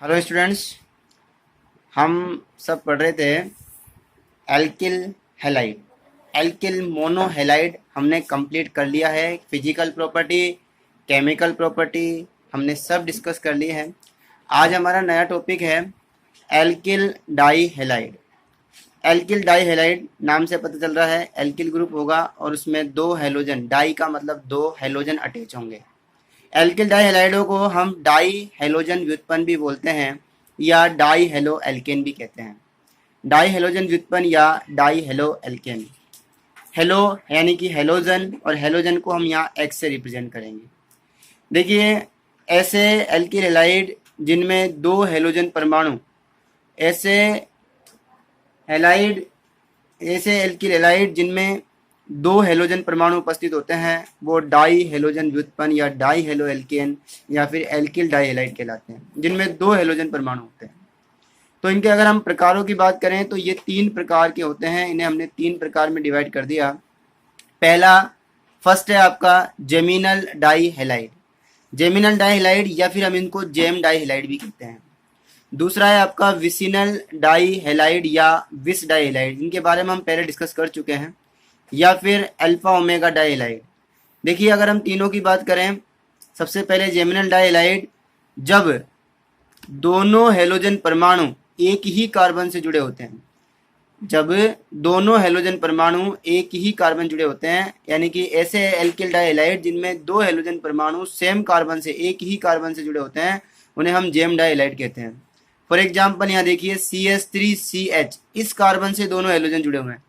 Hello students, हम सब पढ़ रहे थे एल्किल हैलाइड। एल्किल मोनोहैलाइड हमने कंप्लीट कर लिया है। फिजिकल प्रॉपर्टी, केमिकल प्रॉपर्टी हमने सब डिस्कस कर ली है। आज हमारा नया टॉपिक है एल्किल डाईहैलाइड। एल्किल डाईहैलाइड नाम से पता चल रहा है एल्किल ग्रुप होगा और उसमें दो हैलोजन, डाई का मतलब दो हैलोजन अटैच होंगे। एल्किल डाईहैलाइडों को हम डाई हैलोजन व्युत्पन्न भी बोलते हैं या डाई हेलो एल्केन भी कहते हैं। डाई हैलोजन व्युत्पन्न या डाई हेलो एल्केन। हेलो यानी कि हैलोजन, और हैलोजन को हम यहाँ एक्स से रिप्रेजेंट करेंगे। देखिए, ऐसे एल्किल हैलाइड जिनमें दो हैलोजन परमाणु, ऐसे हैलाइड ऐसे एल्किल हैलाइड जिनमें दो हैलोजन परमाणु उपस्थित होते हैं वो डाई हैलोजन व्युत्पन्न या डाई हेलो एल्केन या फिर एल्किल डाईहैलाइड कहलाते हैं, जिनमें दो हैलोजन परमाणु होते हैं। तो इनके अगर हम प्रकारों की बात करें तो ये तीन प्रकार के होते हैं। इन्हें हमने तीन प्रकार में डिवाइड कर दिया। पहला, फर्स्ट है आपका जेमिनल डाईहैलाइड। जेमिनल डाईहैलाइड या फिर हम इनको जेम डाईहैलाइड भी कहते हैं। दूसरा है आपका विसिनल डाईहैलाइड या विस डाईहैलाइड, इनके बारे में हम पहले डिस्कस कर चुके हैं। या फिर अल्फा ओमेगा डाईहैलाइड। देखिए, अगर हम तीनों की बात करें, सबसे पहले जेमिनल डाईहैलाइड, जब दोनों हैलोजन परमाणु एक ही कार्बन से जुड़े होते हैं। जब दोनों हैलोजन परमाणु एक ही कार्बन जुड़े होते हैं, यानी कि ऐसे एल्किल डाईहैलाइड जिनमें दो हैलोजन परमाणु सेम कार्बन से, एक ही कार्बन से जुड़े होते हैं, उन्हें हम जेम डाईहैलाइड कहते हैं। फॉर एग्जाम्पल यहाँ देखिए CH3CH, इस कार्बन से दोनों हैलोजन जुड़े हुए हैं।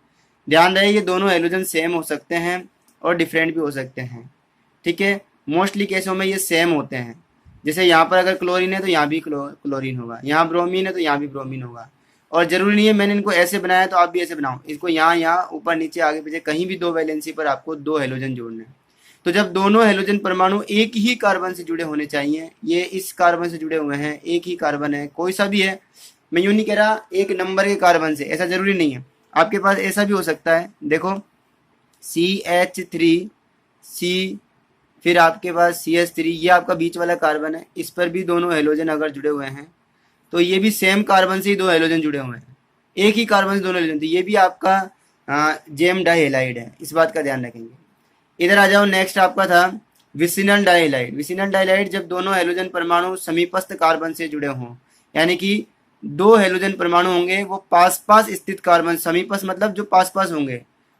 ध्यान रहे, ये दोनों हैलोजन सेम हो सकते हैं और डिफरेंट भी हो सकते हैं। ठीक है, मोस्टली केसों में ये सेम होते हैं। जैसे यहाँ पर अगर क्लोरीन है तो यहाँ भी क्लोरीन होगा, यहाँ ब्रोमीन है तो यहाँ भी ब्रोमीन होगा। और जरूरी नहीं है मैंने इनको ऐसे बनाया तो आप भी ऐसे बनाओ। इसको यहाँ यहाँ ऊपर नीचे आगे पीछे कहीं भी दो वैलेंसी पर आपको दो हैलोजन जोड़ने हैं। तो जब दोनों हैलोजन परमाणु एक ही कार्बन से जुड़े होने चाहिए, ये इस कार्बन से जुड़े हुए हैं, एक ही कार्बन है, कोई सा भी है, मैं यूँ नहीं कह रहा एक नंबर के कार्बन से, ऐसा जरूरी नहीं है। आपके पास ऐसा भी हो सकता है, देखो CH3C, फिर आपके पास CH3, ये आपका बीच वाला कार्बन है, इस पर भी दोनों हैलोजन अगर जुड़े हुए हैं तो ये भी सेम कार्बन से ही दो हैलोजन जुड़े हुए हैं, एक ही कार्बन से दोनों हैलोजन, तो ये भी आपका जेम डाईहैलाइड है। इस बात का ध्यान रखेंगे। इधर आ जाओ, नेक्स्ट आपका था विसिनल डाईहैलाइड। विसिनल डाईहैलाइड जब दोनों हैलोजन परमाणु समीपस्थ कार्बन से जुड़े हों, यानी कि दो हैलोजन परमाणु होंगे वो पास पास स्थित कार्बन, समीपस्थ मतलब जो पास पास होंगे,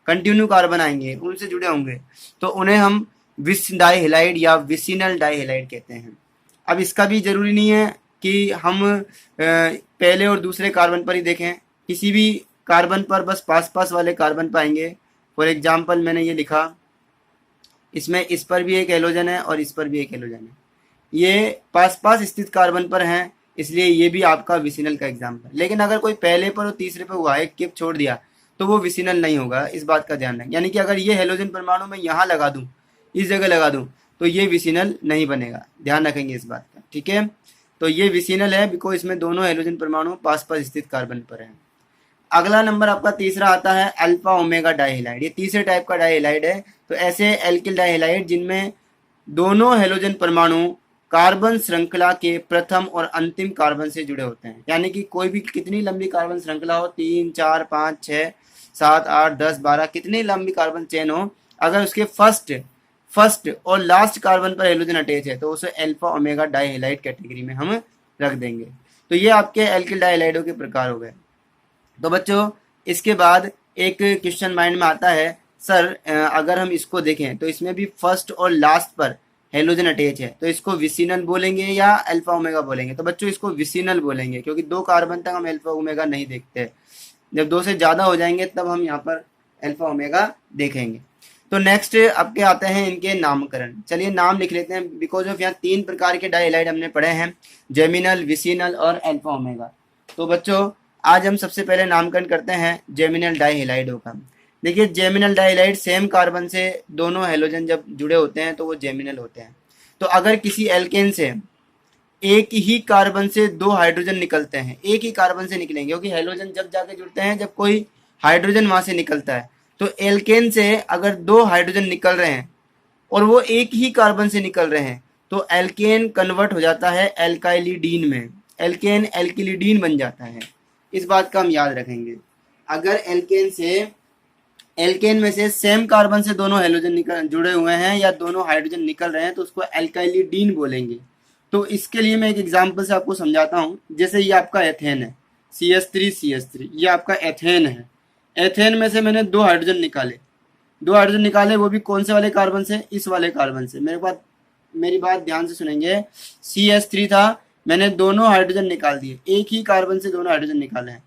कंटिन्यू कार्बन आएंगे, उनसे जुड़े होंगे, तो उन्हें हम विस डाईहैलाइड या विसिनल डाईहैलाइड कहते हैं। अब इसका भी जरूरी नहीं है कि हम पहले और दूसरे कार्बन पर ही देखें, किसी भी कार्बन पर बस पास पास वाले कार्बन पाएंगे। फॉर एग्जाम्पल मैंने ये लिखा, इसमें इस पर भी एक हैलोजन है और इस पर भी एक हैलोजन है, ये पास पास स्थित कार्बन पर हैं, इसलिए ये भी आपका विसिनल का एग्जाम्पल है। लेकिन अगर कोई पहले पर और तीसरे पर हुआ, एक किप छोड़ दिया, तो वो विसिनल नहीं होगा। इस बात का ध्यान रखें। यानी कि अगर ये हैलोजन परमाणु मैं यहाँ लगा दूं, इस जगह लगा दूं, तो ये विसिनल नहीं बनेगा। ध्यान रखेंगे इस बात का, ठीक है। तो ये विसिनल है बिकॉज इसमें दोनों हैलोजन परमाणु पास पास स्थित कार्बन पर है। अगला नंबर आपका तीसरा आता है अल्फा ओमेगा डाईहैलाइड। ये तीसरे टाइप का डाईहैलाइड है। तो ऐसे एल्किल डाईहैलाइड जिनमें दोनों हैलोजन परमाणु कार्बन श्रृंखला के प्रथम और अंतिम कार्बन से जुड़े होते हैं, यानी कि कोई भी कितनी लंबी कार्बन श्रृंखला हो, 3 4 5 6 7 8 10 12 कितनी लंबी कार्बन चेन हो, अगर उसके फर्स्ट और लास्ट कार्बन पर हैलोजन अटैच है तो उसे अल्फा ओमेगा डाईहैलाइड कैटेगरी में हम रख देंगे। तो ये आपके एल्किल डाईहैलाइडों के प्रकार हो गए। तो बच्चों, इसके बाद एक क्वेश्चन माइंड में आता है, सर अगर हम इसको देखें तो इसमें भी फर्स्ट और लास्ट पर हैलोजन अटैच है, तो इसको विसिनल बोलेंगे या अल्फा ओमेगा बोलेंगे? तो बच्चों इसको विसिनल बोलेंगे, क्योंकि दो कार्बन तक हम अल्फा ओमेगा नहीं देखते। जब दो से ज़्यादा हो जाएंगे तब हम यहाँ पर अल्फा ओमेगा देखेंगे। तो नेक्स्ट आपके आते हैं इनके नामकरण। चलिए नाम लिख लेते हैं, बिकॉज ऑफ यहाँ तीन प्रकार के डाईहैलाइड हमने पढ़े हैं, जेमिनल, विसिनल और अल्फा ओमेगा। तो बच्चों, आज हम सबसे पहले नामकरण करते हैं जेमिनल डाईहैलाइडों का। देखिए, जेमिनल डाईहैलाइड सेम कार्बन से दोनों हैलोजन जब जुड़े होते हैं तो वो जेमिनल होते हैं। तो अगर किसी एल्केन से एक ही कार्बन से दो हाइड्रोजन निकलते हैं, एक ही कार्बन से निकलेंगे, क्योंकि हैलोजन जब जाके जुड़ते हैं जब कोई हाइड्रोजन वहां से निकलता है। तो एल्केन से अगर दो हाइड्रोजन निकल रहे हैं और वो एक ही कार्बन से निकल रहे हैं तो एल्केन कन्वर्ट हो जाता है एल्काइलिडीन में। एल्केन एल्किलिडीन बन जाता है। इस बात का हम याद रखेंगे। अगर एल्केन में से सेम कार्बन से दोनों हेलोजन जुड़े हुए हैं या दोनों हाइड्रोजन निकल रहे हैं तो उसको एल्काइलिडीन बोलेंगे। तो इसके लिए मैं एक एग्जांपल से आपको समझाता हूँ। जैसे ये आपका एथेन है, CH3 ये आपका एथेन है। एथेन में से मैंने 2 हाइड्रोजन निकाले, वो भी कौन से वाले कार्बन से? इस वाले कार्बन से। मेरी बात ध्यान से सुनेंगे। CH3 था, मैंने दोनों हाइड्रोजन निकाल दिए, एक ही कार्बन से दोनों हाइड्रोजन निकाले हैं।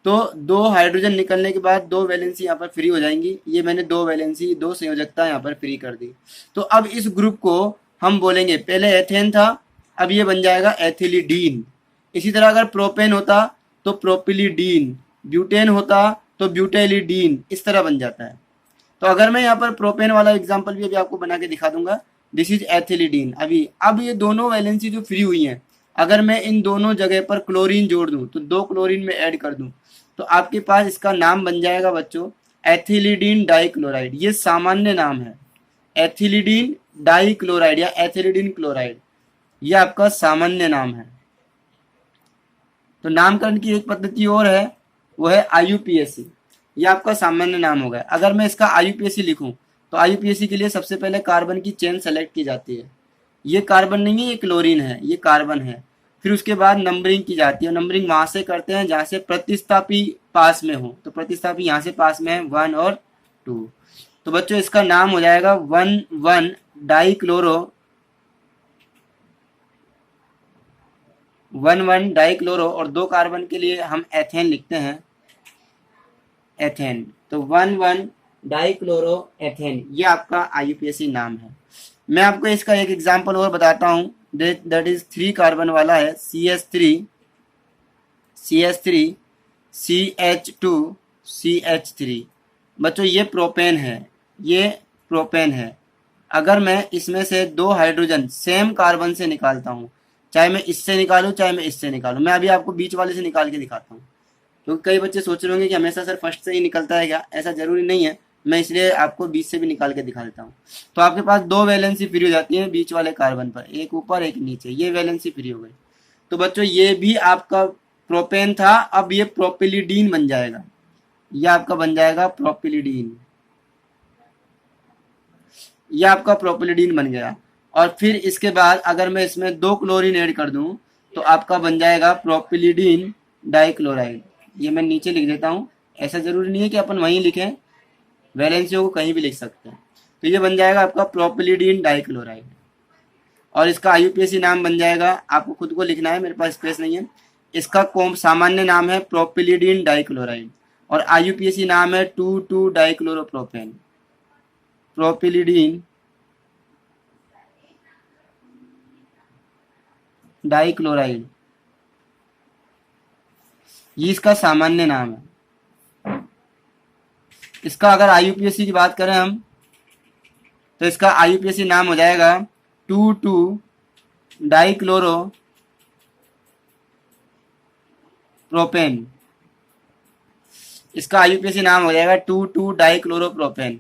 तो 2 हाइड्रोजन निकलने के बाद 2 वैलेंसी यहाँ पर फ्री हो जाएंगी। ये मैंने 2 वैलेंसी 2 संयोजकता यहाँ पर फ्री कर दी। तो अब इस ग्रुप को हम बोलेंगे, पहले एथेन था, अब ये बन जाएगा एथिलीडीन। इसी तरह अगर प्रोपेन होता तो प्रोपिलीडीन, ब्यूटेन होता तो ब्यूटेलिडीन, इस तरह बन जाता है। तो अगर मैं यहाँ पर प्रोपेन वाला एग्जाम्पल भी अभी आपको बना के दिखा दूंगा। This is ethylidene. अब ये दोनों वैलेंसी जो फ्री हुई हैं, अगर मैं इन दोनों जगह पर क्लोरीन जोड़ दूं तो 2 क्लोरीन में ऐड कर दूं तो आपके पास इसका नाम बन जाएगा बच्चों एथिलीडीन डाइक्लोराइड। ये सामान्य नाम है, एथिलीडीन डाइक्लोराइड या एथिलीडीन क्लोराइड, ये आपका सामान्य नाम है। तो नामकरण की एक पद्धति और है, वो है IUPAC। ये आपका सामान्य नाम होगा। अगर मैं इसका IUPAC लिखूं तो IUPAC के लिए सबसे पहले कार्बन की चेन सेलेक्ट की जाती है। ये कार्बन नहीं है, ये क्लोरीन है, ये कार्बन है। फिर उसके बाद नंबरिंग की जाती है। नंबरिंग वहां से करते हैं जहां से प्रतिस्थापी पास में हो। तो प्रतिस्थापी यहाँ से पास में है 1 और 2। तो बच्चों इसका नाम हो जाएगा 1,1 डाइक्लोरो 1,1 डाइक्लोरो और 2 कार्बन के लिए हम एथेन लिखते हैं, एथेन। तो 1,1 डाइक्लोरो एथेन, ये आपका IUPAC नाम है। मैं आपको इसका एक एग्जांपल और बताता हूँ। दैट इज 3 कार्बन वाला है, CH3 CH2 CH3। बच्चों ये प्रोपेन है, अगर मैं इसमें से 2 हाइड्रोजन सेम कार्बन से निकालता हूँ, चाहे मैं इससे निकालूं चाहे मैं इससे निकालूं, मैं अभी आपको बीच वाले से निकाल के दिखाता हूँ। क्योंकि कई बच्चे सोच रहे होंगे कि हमेशा सर फर्स्ट से ही निकलता है क्या? ऐसा जरूरी नहीं है, मैं इसलिए आपको बीच से भी निकाल के दिखा देता हूँ। तो आपके पास 2 वैलेंसी फ्री हो जाती है बीच वाले कार्बन पर, एक ऊपर एक नीचे, ये वैलेंसी फ्री हो गई। तो बच्चों ये भी आपका प्रोपेन था, अब ये प्रोपिलीडीन बन जाएगा, ये आपका बन जाएगा प्रोपिलीडीन, ये आपका प्रोपिलीडीन बन गया। और फिर इसके बाद अगर मैं इसमें 2 क्लोरीन ऐड कर दूं तो आपका बन जाएगा प्रोपिलीडीन डाइक्लोराइड। ये मैं नीचे लिख देता हूँ, ऐसा जरूरी नहीं है कि अपन वहीं लिखें, वैलेंसियों को कहीं भी लिख सकते हैं। तो ये बन जाएगा आपका प्रोपिलीडीन डाइक्लोराइड और इसका IUPAC नाम बन जाएगा, आपको खुद को लिखना है, मेरे पास स्पेस नहीं है। इसका सामान्य नाम है प्रोपिलीडीन डाइक्लोराइड और IUPAC नाम है 2,2 डाइक्लोरोप्रोपेन, प्रोपिलीडीन डाइक्लोराइड, ये इसका सामान्य नाम है। इसका अगर IUPAC की बात करें हम तो इसका IUPAC नाम हो जाएगा 2,2 डाइक्लोरो प्रोपेन, इसका IUPAC नाम हो जाएगा 2,2 डाइक्लोरोप्रोपेन।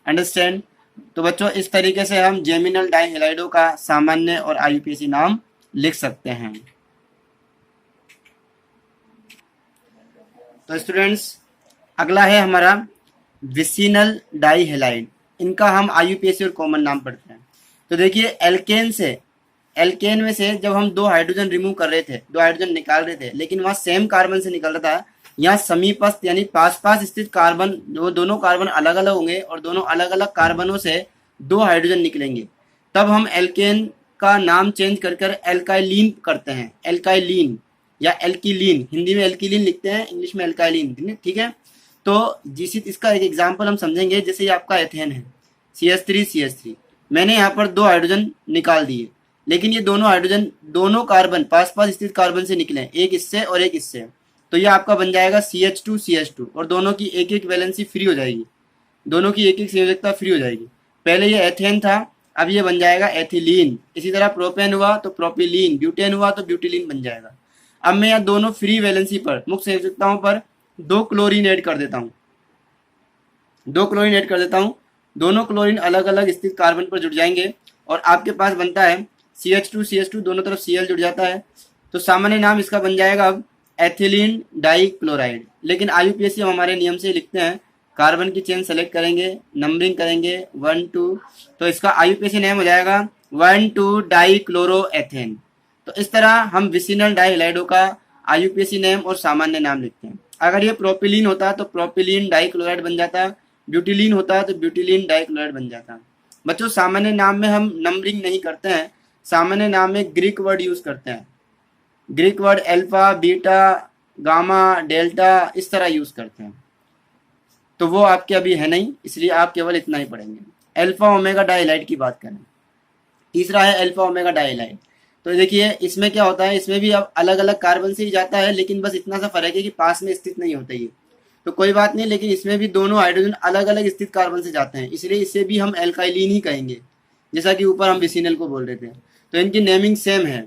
अंडरस्टैंड? तो बच्चों इस तरीके से हम जेमिनल डाइहैलाइडों का सामान्य और IUPAC नाम लिख सकते हैं। तो स्टूडेंट्स अगला है हमारा विसिनल डाइहैलाइड। इनका हम IUPAC और कॉमन नाम पढ़ते हैं। तो देखिए एल्केन में से जब हम 2 हाइड्रोजन रिमूव कर रहे थे, 2 हाइड्रोजन निकाल रहे थे, लेकिन वहां सेम कार्बन से निकल रहा था। यहाँ समीपस्थ यानी पास स्थित कार्बन, जो दोनों कार्बन अलग अलग होंगे और दोनों अलग अलग कार्बनों से 2 हाइड्रोजन निकलेंगे, तब हम एल्केन का नाम चेंज कर एल्काइलिन करते हैं, एल्काइलिन या एल्किलीन। हिंदी में एल्किलीन लिखते हैं, इंग्लिश में एल्काइलिन, ठीक है। तो इसका एक एग्जाम्पल हम समझेंगे। जैसे ये आपका एथेन है, CH3 मैंने यहाँ पर 2 हाइड्रोजन निकाल दिए, लेकिन ये दोनों हाइड्रोजन दोनों कार्बन पास स्थित कार्बन से निकले, एक इससे और एक इससे। तो ये आपका बन जाएगा CH2 और दोनों की एक एक वैलेंसी फ्री हो जाएगी, दोनों की एक एक संयोजकता फ्री हो जाएगी। पहले ये एथेन था, अब ये बन जाएगा एथिलीन। इसी तरह प्रोपेन हुआ तो प्रोपिलीन, ब्यूटेन हुआ तो ब्यूटिलीन बन जाएगा। अब मैं यहाँ दोनों फ्री वैलेंसी पर, मुक्त संयोजकताओं पर 2 क्लोरीन ऐड कर देता हूँ, 2 क्लोरीन ऐड कर देता हूँ। दोनों क्लोरीन अलग अलग स्थित कार्बन पर जुड़ जाएंगे और आपके पास बनता है CH2 दोनों तरफ Cl जुड़ जाता है। तो सामान्य नाम इसका बन जाएगा अब एथिलीन डाइक्लोराइड। लेकिन IUPAC हम हमारे नियम से लिखते हैं, कार्बन की चेन सेलेक्ट करेंगे, नंबरिंग करेंगे 1 2, तो इसका IUPAC नेम हो जाएगा 1,2 डाइक्लोरोएथेन। तो इस तरह हम विसिनल डाइहैलाइडों का IUPAC नेम और सामान्य नाम लिखते हैं। अगर ये प्रोपिलीन होता तो प्रोपिलीन डाइक्लोराइड बन जाता, ब्यूटिलीन होता तो ब्यूटिलीन डाइक्लोराइड बन जाता। बच्चों सामान्य नाम में हम नंबरिंग नहीं करते हैं, सामान्य नाम में ग्रीक वर्ड यूज करते हैं। Greek word alpha, beta, gamma, delta इस तरह यूज करते हैं, तो वो आपके अभी है नहीं, इसलिए आप केवल इतना ही पढ़ेंगे। अल्फा ओमेगा डाइहाइलाइड की बात करें, तीसरा है अल्फा ओमेगा डाइहाइलाइड। तो देखिए इसमें क्या होता है, इसमें भी अब अलग अलग कार्बन से ही जाता है, लेकिन बस इतना सा फर्क है कि पास में स्थित नहीं होता ये, तो कोई बात नहीं, लेकिन इसमें भी दोनों हाइड्रोजन अलग अलग स्थित कार्बन से जाते हैं, इसलिए इसे भी हम एल्काइलिन ही कहेंगे, जैसा कि ऊपर हम विसिनल को बोल रहे थे। तो इनकी नेमिंग सेम है।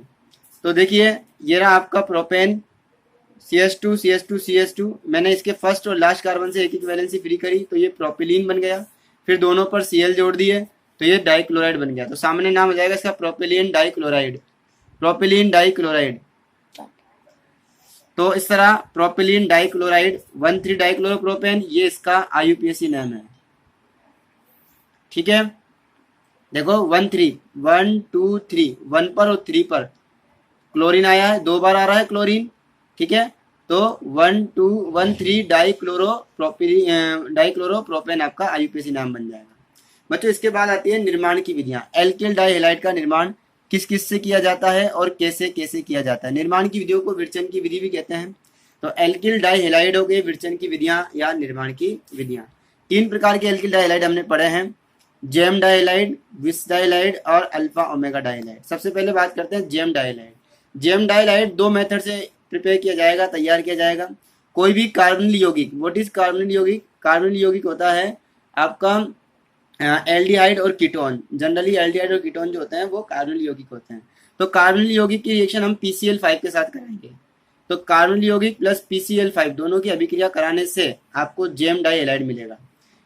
तो देखिए ये रहा आपका प्रोपेन, CH2 CH2 CH2, मैंने इसके फर्स्ट और लास्ट कार्बन से एक एक वैलेंसी फ्री करी तो ये प्रोपिलीन बन गया, फिर दोनों पर Cl जोड़ दिए तो ये डाइक्लोराइड बन गया। तो सामान्य नाम हो जाएगा इसका प्रोपिलीन डाइक्लोराइड, प्रोपिलीन डाइक्लोराइड। तो इस तरह प्रोपिलीन डाइक्लोराइड 1,3 डाइक्लोरोप्रोपेन, ये इसका IUPAC नाम है। ठीक है, देखो 1,3 1 2 3, 1 पर और 3 पर क्लोरीन आया है, 2 बार आ रहा है क्लोरीन। ठीक है, तो 1 2 1 3 डाइक्लोरोप्रोपेन आपका IUPAC नाम बन जाएगा। बच्चों इसके बाद आती है निर्माण की विधियां। एल्किल डाइहैलाइड का निर्माण किस किस से किया जाता है और कैसे कैसे किया जाता है। निर्माण की विधियों को विरचन की विधि भी कहते हैं। तो एल्किल डाइहैलाइडों के विरचन की विधियां या निर्माण की विधियां, 3 प्रकार के एल्किल डाइहैलाइड हमने पढ़े हैं, जेम डाइहैलाइड, विस डाइहैलाइड और अल्फा ओमेगा डाइहैलाइड। सबसे पहले बात करते हैं जेम डाइहैलाइड। जेम डाइहैलाइड 2 मेथड से प्रिपेयर किया जाएगा, तैयार किया जाएगा। कोई भी कार्बोनिल यौगिक, व्हाट इज कार्बोनिल यौगिक? कार्बोनिल यौगिक होता है आपका एल्डिहाइड और कीटोन। जनरली एल्डिहाइड और कीटोन जो होते हैं वो कार्बोनिल यौगिक होते हैं। तो कार्बोनिल यौगिक की रिएक्शन हम PCl5 के साथ कराएंगे। तो कार्बोनिल यौगिक प्लस PCl5 दोनों की अभिक्रिया कराने से आपको जेम डाइहैलाइड मिलेगा।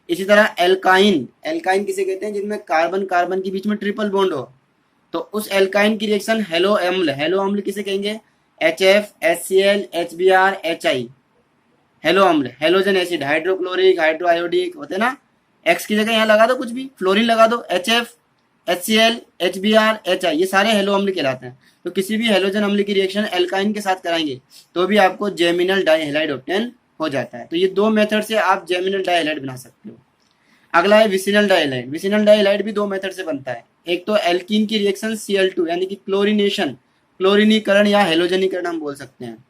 इसी तरह एल्काइन, एल्काइन किसे कहते हैं? जिनमें कार्बन कार्बन के बीच में ट्रिपल बॉन्ड हो, तो उस एल्काइन की रिएक्शन हेलो अम्ल, हेलो अम्ल किसे कहेंगे? HF, HCl, HBr, HI, hello अम्ल, हेलोजन एसिड, हाइड्रोक्लोरिक, हाइड्रोआयोडिक होते हैं ना। एक्स की जगह यहाँ लगा दो कुछ भी, फ्लोरीन लगा दो, HF, HCl, HBr, HI, ये सारे हेलो अम्ल कहलाते हैं। तो किसी भी हेलोजन अम्ल की रिएक्शन एल्काइन के साथ कराएंगे तो भी आपको जेमिनल डाइहैलाइड ऑब्टेन हो जाता है। तो ये 2 मेथड से आप जेमिनल डाइहैलाइड बना सकते हो। अगला है विसिनल डाइहैलाइड। विसिनल डाइहैलाइड भी 2 मेथड से बनता है। एक तो एल्कीन की रिएक्शन Cl2 यानी कि क्लोरिनेशन, क्लोरिनीकरण या हेलोजनीकरण हम बोल सकते हैं।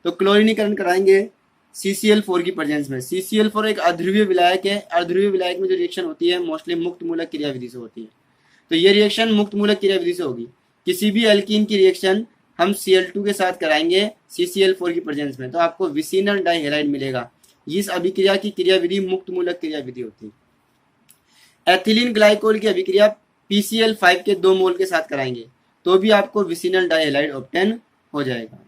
तो क्लोरिनीकरण कराएंगे CCl4 की प्रेजेंस में। CCl4 एक अध्रुवीय विलायक है। अध्रुवीय विलायक में जो रिएक्शन होती है मोस्टली मुक्त मूलक क्रिया विधि से होती है। तो ये रिएक्शन मुक्त मूलक क्रिया विधि से होगी। किसी भी एल्कीन की रिएक्शन हम Cl2 के साथ कराएंगे CCl4 की प्रेजेंस में, तो आपको विसिनल डाइहैलाइड मिलेगा। इस अभिक्रिया की क्रिया विधि मुक्त मूलक क्रिया विधि होती है। एथिलीन ग्लाइकोल की अभिक्रिया PCl5 के 2 मोल के साथ कराएंगे तो भी आपको विसिनल डाइहैलाइड ऑब्टेन हो जाएगा।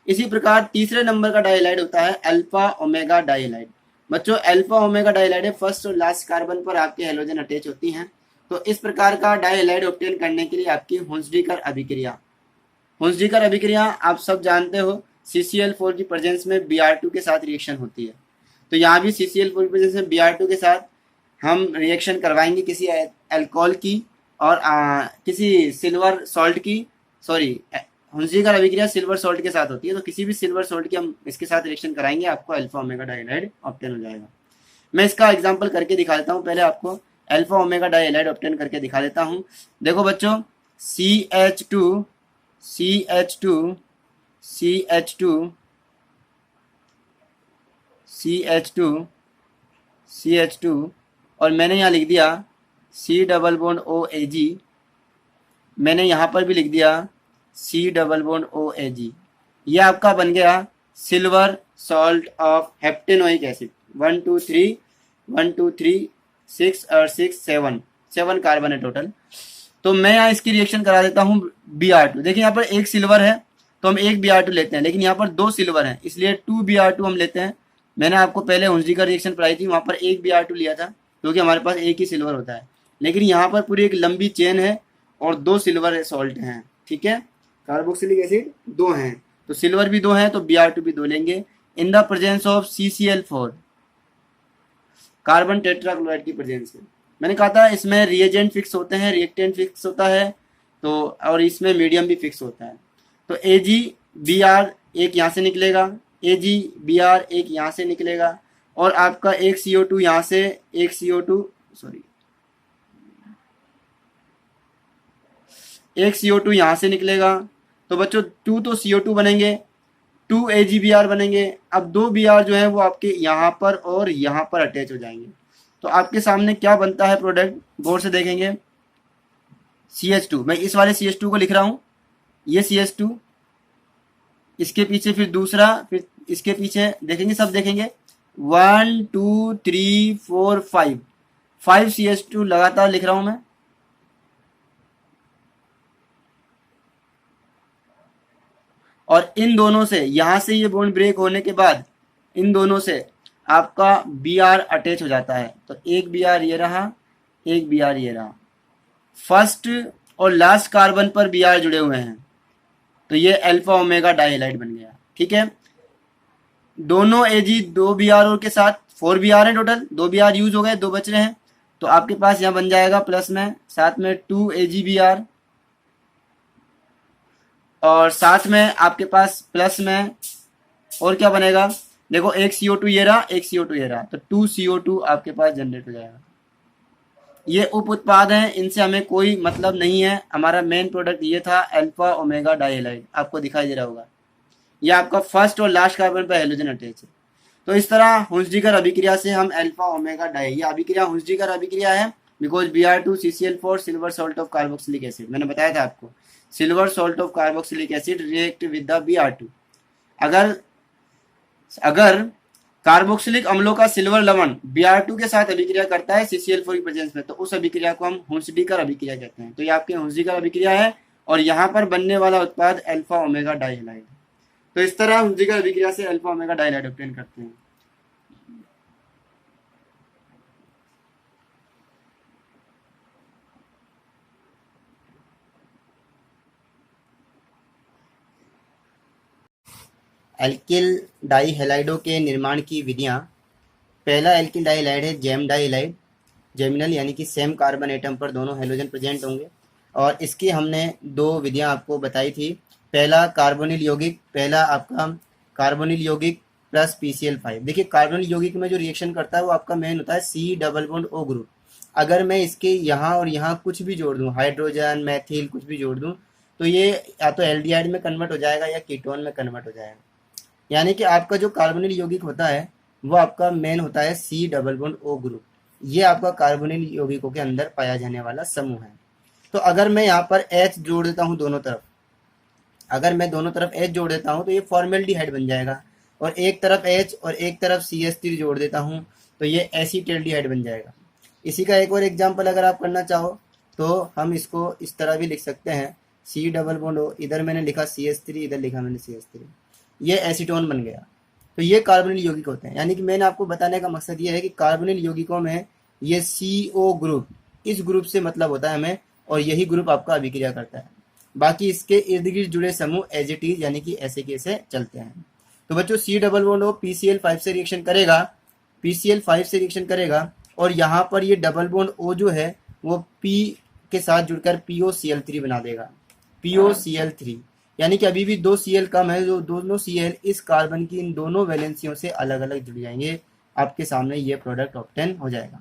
इसी प्रकार तीसरे नंबर का डाइहैलाइड होता है अल्फा ओमेगा डाइहैलाइड। बच्चों अल्फा ओमेगा डाइहैलाइड फर्स्ट और लास्ट कार्बन पर आपके हेलोजन अटैच होती हैं। तो इस प्रकार का डाइहैलाइड ऑब्टेन करने के लिए आपकी हुंसडीकर अभिक्रिया, हुंसडीकर अभिक्रिया आप सब जानते हो, CCl4 की प्रेजेंस में Br2 के साथ रिएक्शन होती है। तो यहाँ भी CCl4 की प्रेजेंस में Br2 के साथ हम रिएक्शन करवाएंगे किसी अल्कोहल की और किसी सिल्वर सॉल्ट की, सॉरी हुंसडीकर अभिक्रिया सिल्वर सॉल्ट के साथ होती है। तो किसी भी सिल्वर सॉल्ट की हम इसके साथ रिएक्शन कराएंगे, आपको अल्फा ओमेगा डाइहैलाइड ऑब्टेन हो जाएगा। मैं इसका एग्जांपल करके दिखा देता हूँ। पहले आपको अल्फा ओमेगा डाइहैलाइड ऑब्टेन करके दिखा देता हूँ। देखो बच्चों CH2 CH2 CH2 CH2 CH2 और मैंने यहाँ लिख दिया C डबल बॉन्ड OAG, मैंने यहाँ पर भी लिख दिया C डबल बॉन्ड OAG। यह आपका बन गया सिल्वर सॉल्ट ऑफ हेप्टेनोइक एसिड। 1 2 3 1 2 3 6 और 6 7 कार्बन है टोटल। तो मैं यहाँ इसकी रिएक्शन करा देता हूँ Br2। देखिए यहाँ पर एक सिल्वर है तो हम एक Br2 लेते हैं, लेकिन यहाँ पर 2 सिल्वर हैं इसलिए 2 Br2 हम लेते हैं। मैंने आपको पहले हुंसडीकर रिएक्शन पढ़ाई थी, वहाँ पर एक Br2 लिया था क्योंकि हमारे पास एक ही सिल्वर होता है, लेकिन यहाँ पर पूरी एक लंबी चेन है और 2 सिल्वर सॉल्ट हैं। ठीक है, कार्बोक्सिलिक एसिड 2 हैं, तो सिल्वर भी 2 है तो Br2 भी 2 लेंगे। In the presence of CCl4, carbon tetrachloride की प्रेजेंस में। मैंने कहा था इसमें रिएजेंट फिक्स होते हैं, रिएक्टेंट फिक्स होता है, तो और इसमें मीडियम भी फिक्स होता है। तो AgBr एक यहाँ से निकलेगा, AgBr एक यहाँ से निकलेगा, और आपका एक CO2 यहाँ से, एक CO2 सॉरी एक CO2 यहाँ से निकलेगा। तो बच्चों 2 तो CO2 बनेंगे, 2 AgBr बनेंगे। अब 2 Br जो है वो आपके यहाँ पर और यहाँ पर अटैच हो जाएंगे। तो आपके सामने क्या बनता है प्रोडक्ट, गौर से देखेंगे। CH2, मैं इस वाले CH2 को लिख रहा हूँ, ये CH2, इसके पीछे फिर दूसरा, फिर इसके पीछे देखेंगे, सब देखेंगे 1 2 3 4 5 CH2 लगातार लिख रहा हूँ मैं। और इन दोनों से, यहां से ये बॉन्ड ब्रेक होने के बाद इन दोनों से आपका Br अटैच हो जाता है। तो एक Br ये रहा, एक Br ये रहा, फर्स्ट और लास्ट कार्बन पर Br जुड़े हुए हैं, तो ये अल्फा ओमेगा डाइहाइलाइड बन गया। ठीक है, दोनों Ag 2 Br के साथ 4 Br है टोटल, 2 Br यूज हो गए, 2 बच रहे हैं, तो आपके पास यहाँ बन जाएगा प्लस में, साथ में 2 AgBr, और साथ में आपके पास प्लस में और क्या बनेगा, देखो एक CO2 ये रहा, एक CO2 ये रहा, तो 2 CO2 आपके पास जनरेट हो जाएगा। ये उप उत्पाद हैं, इनसे हमें कोई मतलब नहीं है। हमारा मेन प्रोडक्ट ये था अल्फा ओमेगा डाइहाइलाइड, आपको दिखाई दे रहा होगा। ये आपका फर्स्ट और लास्ट कार्बन पर हेलोजन अटैच है। तो इस तरह हुंसडीकर अभिक्रिया से हम अल्फा ओमेगा डाई, ये अभिक्रिया हुंसडीकर अभिक्रिया है, because Br2 CCl4 silver salt of carboxylic acid, मैंने बताया था आपको, silver salt of carboxylic acid react with the Br2। अगर कार्बोक्सिलिक अम्लों का सिल्वर लवण Br2 के साथ अभिक्रिया करता है CCl4 की प्रेजेंस में, तो उस अभिक्रिया को हम हुंसडीकर अभिक्रिया कहते हैं। तो ये आपके हुंसडीकर अभिक्रिया है, और यहाँ पर बनने वाला उत्पाद अल्फा ओमेगा डाइहाइलाइड। तो इस तरह हुंसडीकर अभिक्रिया से अल्फा ओमेगा डाइहाइलाइड ऑब्टेन करते हैं। एल्किल डाइहैलाइडों के निर्माण की विधियां। पहला एल्किल डाइहैलाइड है जेम डाइहैलाइड, जेमिनल यानी कि सेम कार्बन एटम पर दोनों हेलोजन प्रेजेंट होंगे, और इसकी हमने 2 विधियां आपको बताई थी। पहला कार्बोनिल यौगिक, पहला आपका कार्बोनिल यौगिक प्लस PCl5। देखिए कार्बोनिल यौगिक में जो रिएक्शन करता है वो आपका मेन होता है C double bond O group. अगर मैं इसके यहाँ और यहाँ कुछ भी जोड़ दूँ, हाइड्रोजन मैथिल कुछ भी जोड़ दूँ, तो ये या तो एल्डिहाइड में कन्वर्ट हो जाएगा या कीटोन में कन्वर्ट हो जाएगा। यानी कि आपका जो कार्बोनिल यौगिक होता है वो आपका मेन होता है C double bond O group. ये आपका कार्बोनिल यौगिकों के अंदर पाया जाने वाला समूह है। तो अगर मैं यहाँ पर H जोड़ देता हूँ दोनों तरफ, अगर मैं दोनों तरफ H जोड़ देता हूँ तो ये फॉर्मेल्डिहाइड बन जाएगा, और एक तरफ H और एक तरफ CH3 जोड़ देता हूँ तो ये एसीटल्डिहाइड बन जाएगा। इसी का एक और एग्जाम्पल अगर आप करना चाहो तो हम इसको इस तरह भी लिख सकते हैं, C डबल बॉन्ड O, इधर मैंने लिखा CH3, इधर लिखा मैंने CH3, ये एसीटोन बन गया। तो ये कार्बोनिल यौगिक होते हैं। यानी कि मैंने आपको बताने का मकसद ये है कि कार्बोनिल यौगिकों में ये CO ग्रुप, इस ग्रुप से मतलब होता है हमें, और यही ग्रुप आपका अभिक्रिया करता है। बाकी इसके इर्द गिर्द जुड़े समूह एज इट इज यानी कि ऐसे कैसे चलते हैं। तो बच्चों C double bond O PCl5 से रिएक्शन करेगा, PCl5 से रिएक्शन करेगा, और यहाँ पर ये डबल बॉन्ड O जो है वो P के साथ जुड़कर POCl3 बना देगा, POCl3। यानी कि अभी भी 2 Cl कम है, जो दोनों Cl इस कार्बन की इन दोनों वैलेंसियों से अलग अलग जुड़ जाएंगे। आपके सामने ये प्रोडक्ट ऑब्टेन हो जाएगा।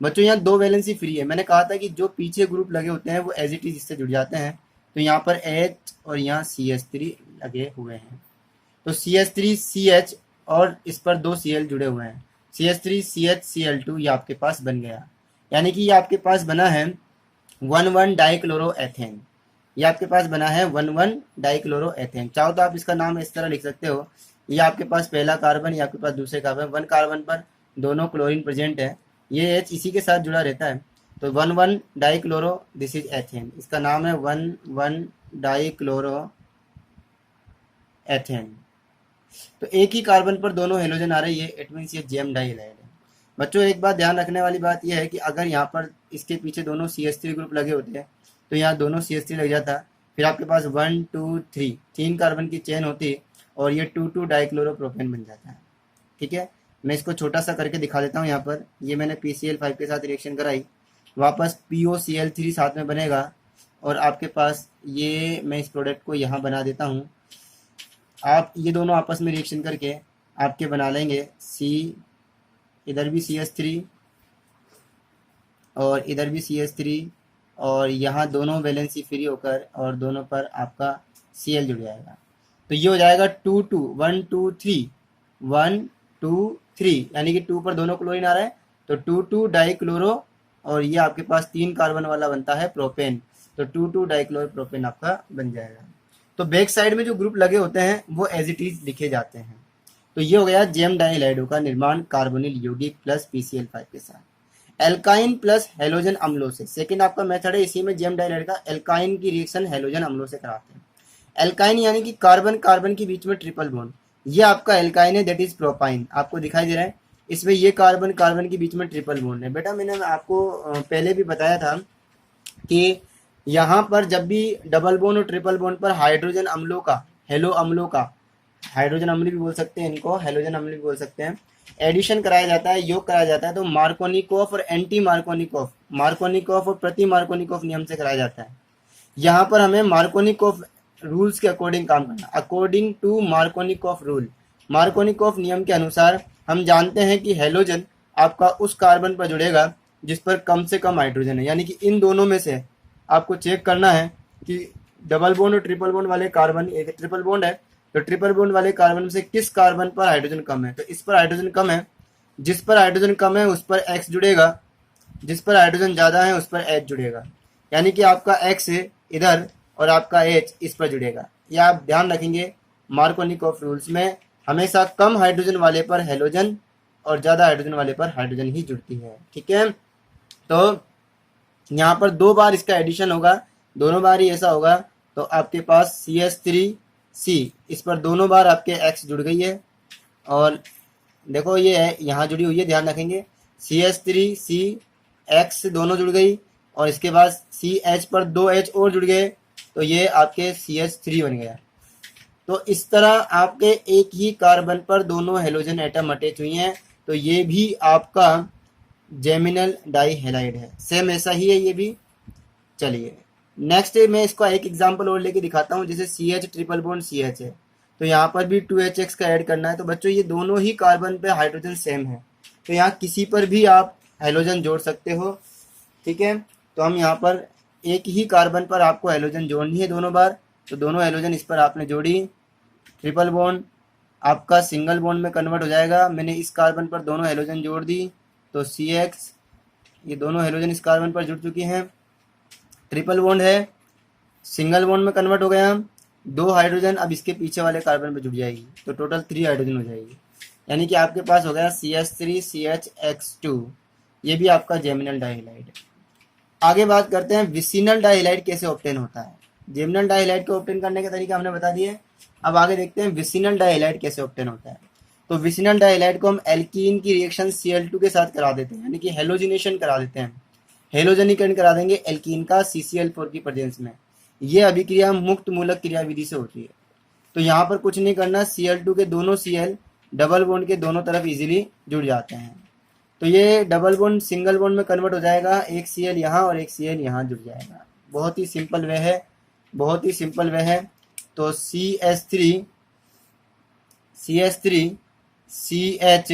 बच्चों यहाँ 2 वैलेंसी फ्री है। मैंने कहा था कि जो पीछे ग्रुप लगे होते हैं वो एज इट इज इससे जुड़ जाते हैं। तो यहाँ पर H और यहाँ CH3 लगे हुए हैं, तो CH3 CH और इस पर 2 Cl जुड़े हुए हैं, CH3 CH Cl2, ये आपके पास बन गया। यानी कि ये आपके पास बना है 1,1 डाइक्लोरोएथेन, ये आपके पास बना है 1,1 डाइक्लोरोएथेन। चाहो तो आप इसका नाम इस तरह लिख सकते हो, ये आपके पास पहला कार्बन, ये आपके पास दूसरे कार्बन, 1 कार्बन पर दोनों क्लोरीन प्रेजेंट है, ये H इसी के साथ जुड़ा रहता है। तो 1,1 डाइक्लोरो, दिस इज एथेन, इसका नाम है 1,1 डाइक्लोरो एथेन। तो एक ही कार्बन पर दोनों हेलोजन आ रही है, इट मीन्स ये जेम डाइहाइलाइड है। बच्चों एक बात ध्यान रखने वाली बात यह है कि अगर यहाँ पर इसके पीछे दोनों CH3 ग्रुप लगे होते हैं तो यहाँ दोनों CH3 लग जाता, फिर आपके पास 1 2 3 तीन कार्बन की चेन होती है और ये 2 डाइक्लोरोप्रोपेन बन जाता है। ठीक है, मैं इसको छोटा सा करके दिखा देता हूँ। यहाँ पर ये मैंने PCl5 के साथ रिएक्शन कराई, वापस POCl3 साथ में बनेगा और आपके पास ये, मैं इस प्रोडक्ट को यहाँ बना देता हूँ। आप ये दोनों आपस में रिएक्शन करके आपके बना लेंगे इधर भी CH3 और इधर भी CH3 और यहाँ दोनों वैलेंसी फ्री होकर और दोनों पर आपका Cl जुड़ जाएगा। तो ये हो जाएगा 2 2 1 2 3 1 2 3, यानी कि 2 पर दोनों क्लोरीन आ रहा है तो 2 डाइक्लोरो और ये आपके पास 3 कार्बन वाला बनता है प्रोपेन, तो 2 डाइक्लोरोप्रोपेन आपका बन जाएगा। तो बैक साइड में जो ग्रुप लगे होते हैं वो एज इट इज लिखे जाते हैं। तो ये हो गया जेम डाइहाइड्रो का निर्माण कार्बोनिल यौगिक प्लस PCl5 के साथ एल्काइन प्लस हेलोजन अम्लों से। सेकंड आपका मेथड है, इसी में जेम डाइहाइड्रो का एल्काइन की रिएक्शन हेलोजन अम्लों से कराते हैं। एल्काइन यानी कि कार्बन कार्बन के बीच में ट्रिपल बॉन्ड, ये आपका एल्काइन है, दैट इज प्रोपाइन। आपको दिखाई दे रहा है इसमें ये कार्बन कार्बन के बीच में ट्रिपल बॉन्ड है। बेटा मैंने आपको पहले भी बताया था कि यहाँ पर जब भी डबल बॉन्ड और ट्रिपल बॉन्ड पर हाइड्रोजन अम्लों का, हेलो अम्लों का, हाइड्रोजन अम्ल भी बोल सकते हैं इनको, हेलोजन अम्ल भी बोल सकते हैं, एडिशन कराया जाता है, योग कराया जाता है, तो मार्कोनिकोफ और एंटी मार्कोनिकोफ, मार्कोनिकोफ और प्रति मार्कोनिकोफ नियम से कराया जाता है। यहाँ पर हमें मार्कोनिकोफ रूल्स के अकॉर्डिंग काम करना, according to Markovnikov rule. Markovnikov नियम के अनुसार हम जानते हैं कि हेलोजन आपका उस कार्बन पर जुड़ेगा जिस पर कम से कम हाइड्रोजन है, यानी कि इन दोनों में से आपको चेक करना है कि डबल बॉन्ड और ट्रिपल बॉन्ड वाले कार्बन, एक ट्रिपल बॉन्ड है तो ट्रिपल बॉन्ड वाले कार्बन में से किस कार्बन पर हाइड्रोजन कम है, तो इस पर हाइड्रोजन कम है, जिस पर हाइड्रोजन कम है उस पर X जुड़ेगा, जिस पर हाइड्रोजन ज़्यादा है उस पर H जुड़ेगा, यानी कि आपका X है इधर और आपका H इस पर जुड़ेगा। यह आप ध्यान रखेंगे, मार्कोनिकोफ रूल्स में हमेशा कम हाइड्रोजन वाले पर हेलोजन और ज़्यादा हाइड्रोजन वाले पर हाइड्रोजन ही जुड़ती है। ठीक है, तो यहाँ पर 2 बार इसका एडिशन होगा, दोनों बार ही ऐसा होगा, तो आपके पास CH3C, इस पर दोनों बार आपके X जुड़ गई है और देखो ये है यहाँ जुड़ी हुई है, ध्यान रखेंगे CH3C X दोनों जुड़ गई और इसके बाद CH पर 2 H और जुड़ गए तो ये आपके CH3 बन गया। तो इस तरह आपके एक ही कार्बन पर दोनों हेलोजन एटम अटैच हुई हैं, तो ये भी आपका जेमिनल डाइहैलाइड है, सेम ऐसा ही है ये भी। चलिए नेक्स्ट मैं इसका एक एग्जांपल और लेके दिखाता हूँ, जैसे CH ट्रिपल बॉन्ड CH है तो यहाँ पर भी 2HX का ऐड करना है। तो बच्चों ये दोनों ही कार्बन पे हाइड्रोजन सेम है, तो यहाँ किसी पर भी आप हेलोजन जोड़ सकते हो। ठीक है, तो हम यहाँ पर एक ही कार्बन पर आपको हेलोजन जोड़नी है दोनों बार, तो दोनों हेलोजन इस पर आपने जोड़ी, ट्रिपल बॉन्ड आपका सिंगल बॉन्ड में कन्वर्ट हो जाएगा। मैंने इस कार्बन पर दोनों हेलोजन जोड़ दी तो CX, ये दोनों हेलोजन इस कार्बन पर जुड़ चुकी हैं, ट्रिपल बॉन्ड है, सिंगल बॉन्ड में कन्वर्ट हो गया, 2 हाइड्रोजन अब इसके पीछे वाले कार्बन पर जुड़ जाएगी तो टोटल 3 हाइड्रोजन हो जाएगी, यानी कि आपके पास हो गया CH3CHX2, ये भी आपका जेमिनल डाइहैलाइड है। आगे बात करते हैं विसिनल डाइहैलाइड कैसे ऑब्टेन होता है। जेमिनल डाइहैलाइड को ऑब्टेन करने के तरीका हमने बता दिए, अब आगे देखते हैं विसिनल डाइहैलाइड कैसे ऑब्टेन होता है। तो विसिनल डाइहैलाइड को हम एल्कीन की रिएक्शन Cl2 के साथ करा देते हैं, यानी कि हेलोजिनेशन करा देते हैं, हेलोजनीकरण करा देंगे एल्कीन का CCl4 की प्रेजेंस में। ये अभिक्रिया मुक्त मूलक क्रिया विधि से होती है। तो यहाँ पर कुछ नहीं करना, Cl2 के दोनों Cl डबल बॉन्ड के दोनों तरफ इजीली जुड़ जाते हैं, तो ये डबल बॉन्ड सिंगल बॉन्ड में कन्वर्ट हो जाएगा, एक Cl यहाँ और एक Cl यहाँ जुड़ जाएगा। बहुत ही सिंपल वे है, बहुत ही सिंपल वे है। तो CH3CH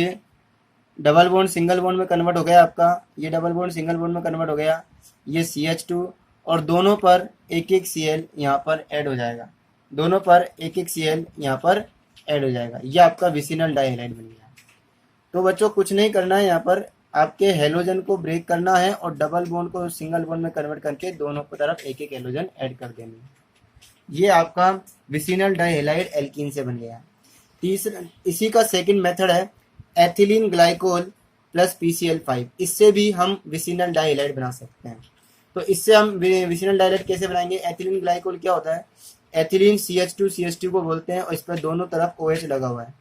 double bond single bond में कन्वर्ट हो गया आपका, ये डबल बॉन्ड सिंगल बॉन्ड में कन्वर्ट हो गया, ये CH2 और दोनों पर एक एक Cl यहाँ पर ऐड हो जाएगा, दोनों पर एक एक Cl यहाँ पर ऐड हो जाएगा, ये आपका विसिनल डाइहैलाइड बन गया। तो बच्चों कुछ नहीं करना है, यहाँ पर आपके हेलोजन को ब्रेक करना है और डबल बॉन्ड को सिंगल बॉन्ड में कन्वर्ट करके दोनों की तरफ एक एक हेलोजन ऐड कर देनी है। ये आपका विसिनल डाइहैलाइड एल्कीन से बन गया। तीसरा इसी का सेकंड मेथड है एथिलीन ग्लाइकोल प्लस PCl5, इससे भी हम विसिनल डाइहैलाइड बना सकते हैं। तो इससे हम विसिनल डाइहैलाइड कैसे बनाएंगे, एथिलीन ग्लाइकोल क्या होता है, एथिलीन CH2 को बोलते हैं और इस पर दोनों तरफ OH लगा हुआ है।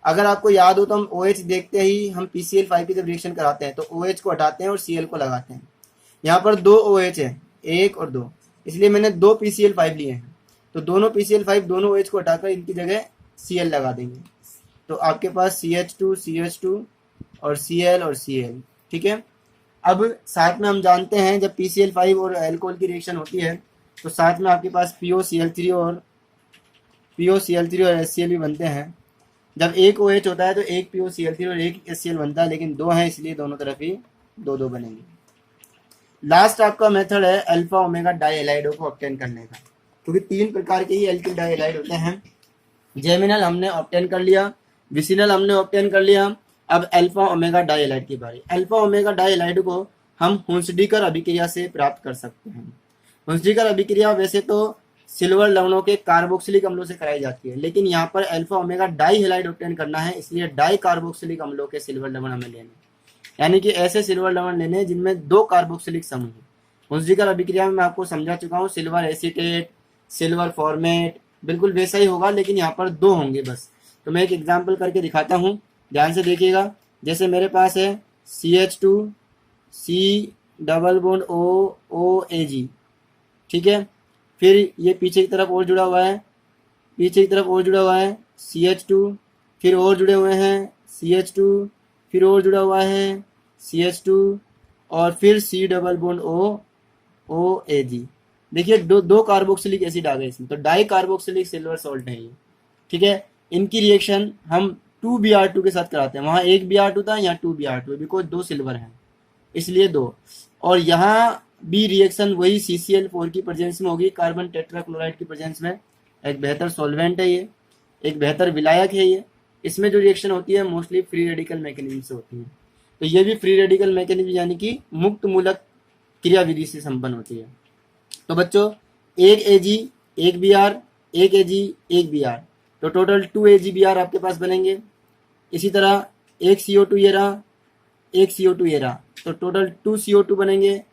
अगर आपको याद हो तो हम OH देखते ही हम PCl5 की जब रिएक्शन कराते हैं तो OH को हटाते हैं और Cl को लगाते हैं। यहाँ पर 2 OH है, 1 और 2, इसलिए मैंने 2 PCl5 लिए हैं। तो दोनों PCl5 दोनों OH को हटाकर इनकी जगह Cl लगा देंगे, तो आपके पास CH2 और Cl और Cl। ठीक है, अब साथ में हम जानते हैं जब PCl5 और अल्कोहल की रिएक्शन होती है तो साथ में आपके पास POCl3 और HCl भी बनते हैं। जब एक OH होता है तो एक POCl3 और एक HCl बनता है, लेकिन दो हैं इसलिए दोनों तरफ ही दो दो बनेंगे। लास्ट आपका मेथड है अल्फा ओमेगा डाइहाइलाइडो को ऑब्टेन करने का, क्योंकि तीन प्रकार के ही एल्किल डाइहाइलाइड होते हैं। जेमिनल हमने ऑब्टेन कर लिया, विसिनल हमने ऑब्टेन कर लिया, अब अल्फा ओमेगा डाइहाइलाइड की बारी। अल्फा ओमेगा डाइहाइलाइड को हम हुंसडीकर अभिक्रिया से प्राप्त कर सकते हैं। हुंसडीकर अभिक्रिया वैसे तो सिल्वर लवणों के कार्बोक्सिलिक अम्लों से कराई जाती है, लेकिन यहाँ पर अल्फा ओमेगा डाइहाइलाइड ऑब्टेन करना है, इसलिए डाई कार्बोक्सिलिक अम्लों के सिल्वर लवण हमें लेने, यानी कि ऐसे सिल्वर लवण लेने जिनमें दो कार्बोक्सिलिक समूह हैं। हुंसडीकर अभिक्रिया में मैं आपको समझा चुका हूँ, सिल्वर एसीटेट, सिल्वर फॉर्मेट, बिल्कुल वैसा ही होगा, लेकिन यहाँ पर दो होंगे बस। तो मैं एक एग्जाम्पल करके दिखाता हूँ, ध्यान से देखिएगा। जैसे मेरे पास है CH2 C double bond OAG, ठीक है, फिर ये पीछे की तरफ और जुड़ा हुआ है, पीछे की तरफ और जुड़ा हुआ है CH2, फिर और जुड़े हुए हैं CH2, फिर और जुड़ा हुआ है CH2, और फिर C डबल बॉन्ड OAG। देखिए दो कार्बोक्सिलिक एसिड आ गए इसमें, तो डाई कार्बोक्सिलिक सिल्वर सॉल्ट है ये। ठीक है, इनकी रिएक्शन हम 2Br2 के साथ कराते हैं। वहाँ एक Br2 था, यहाँ 2Br2, बिकॉज दो सिल्वर हैं इसलिए दो। और यहाँ भी रिएक्शन वही CCl4 की प्रेजेंस में होगी, कार्बन टेट्राक्लोराइड की प्रेजेंस में। एक बेहतर सॉल्वेंट है ये, एक बेहतर विलायक है ये। इसमें जो रिएक्शन होती है मोस्टली फ्री रेडिकल मैकेनिज्म से होती है, तो ये भी फ्री रेडिकल मैकेनिज्म यानी कि मुक्त मूलक क्रिया विधि से संपन्न होती है। तो बच्चों एक Ag एक Br, एक Ag एक Br, तो टोटल 2 AgBr आपके पास बनेंगे। इसी तरह एक CO2 ये रहा, एक CO2 ये रहा, तो टोटल 2 CO2 बनेंगे।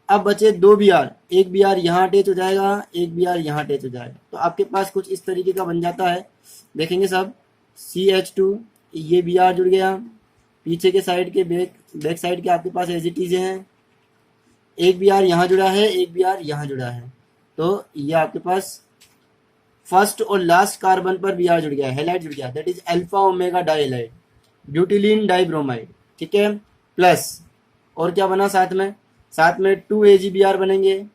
अब बचे दो Br, एक Br यहाँ अटैच हो जाएगा, एक Br यहाँ अटैच हो जाएगा, तो आपके पास कुछ इस तरीके का बन जाता है। देखेंगे सब, CH2 ये Br जुड़ गया, पीछे के साइड के बैक साइड के आपके पास एज इट इज हैं, एक Br यहाँ जुड़ा है, एक Br यहाँ जुड़ा है, तो ये आपके पास फर्स्ट और लास्ट कार्बन पर Br जुड़ गया, हैलाइड जुड़ गया, that is alpha omega dihalide, butylene dibromide. ठीक है, प्लस और क्या बना साथ में 2 AgBr बनेंगे।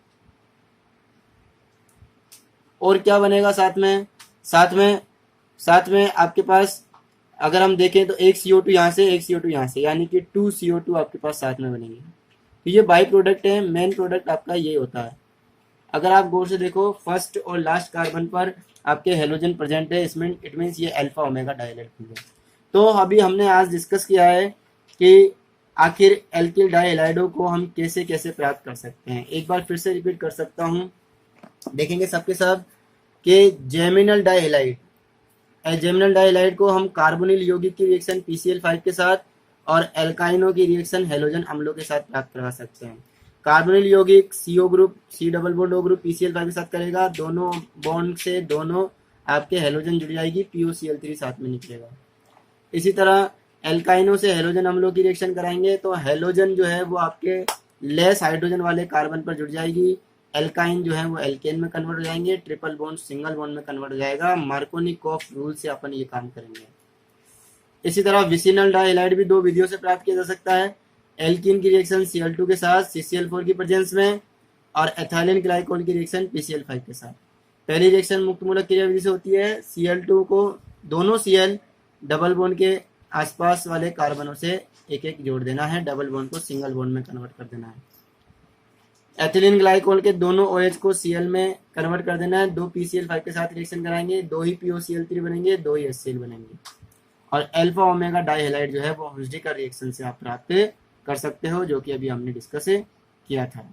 और क्या बनेगा साथ में आपके पास अगर हम देखें तो एक CO2 यहाँ से, एक CO2 यहाँ से, यानी कि 2 CO2 आपके पास साथ में बनेंगे। तो ये बाई प्रोडक्ट है, मेन प्रोडक्ट आपका ये होता है। अगर आप गौर से देखो फर्स्ट और लास्ट कार्बन पर आपके हेलोजन प्रेजेंट है, इसमें इट मीन्स ये अल्फा ओमेगा डाइहाइलाइड है। तो अभी हमने आज डिस्कस किया है कि आखिर एल्किल डाइहाइलाइडों को हम कैसे कैसे प्राप्त कर सकते हैं। एक बार फिर से रिपीट कर सकता हूँ, देखेंगे सबके सब कि जेमिनल डाइहाइलाइड को हम कार्बोनिल यौगिक की रिएक्शन PCl5 के साथ और एल्काइनों की रिएक्शन हेलोजन अम्लों के साथ प्राप्त करा सकते हैं। कार्बोनिल यौगिक CO group C double bond O group PCl5 के साथ करेगा, दोनों बॉन्ड से दोनों आपके हेलोजन जुड़ जाएगी, POCl3 साथ में निकलेगा। इसी तरह एल्काइनों से हेलोजन अम्लों की रिएक्शन कराएंगे तो हेलोजन जो है वो आपके लेस हाइड्रोजन वाले कार्बन पर जुड़ जाएगी, एल्काइन जो है वो एल्केन में कन्वर्ट हो जाएंगे, ट्रिपल बॉन्ड सिंगल बॉन्ड में कन्वर्ट हो जाएगा। मार्कोनिकॉफ रूल से अपन ये काम करेंगे। इसी तरह विसिनल डाइहाइलाइड भी दो विधियों से प्राप्त किया जा सकता है, एल्कीन की रिएक्शन Cl2 के साथ CCl4 की प्रेजेंस में, और एथाइलिन ग्लाइकोल की रिएक्शन PCl5 के साथ। पहली रिएक्शन मुक्त मूलक क्रिया विधि से होती है, Cl2 को दोनों Cl डबल बॉन्ड के आसपास वाले कार्बनों से एक एक जोड़ देना है, डबल बॉन्ड को सिंगल बॉन्ड में कन्वर्ट कर देना है। एथिलीन ग्लाइकोल के दोनों OH को Cl में कन्वर्ट कर देना है, दो PCl5 के साथ रिएक्शन कराएंगे, दो ही POCl3 बनेंगे, दो ही HCl बनेंगे। और अल्फा ओमेगा डाइहाइलाइड जो है वो हुंसडीकर रिएक्शन से आप प्राप्त कर सकते हो, जो कि अभी हमने डिस्कस किया था।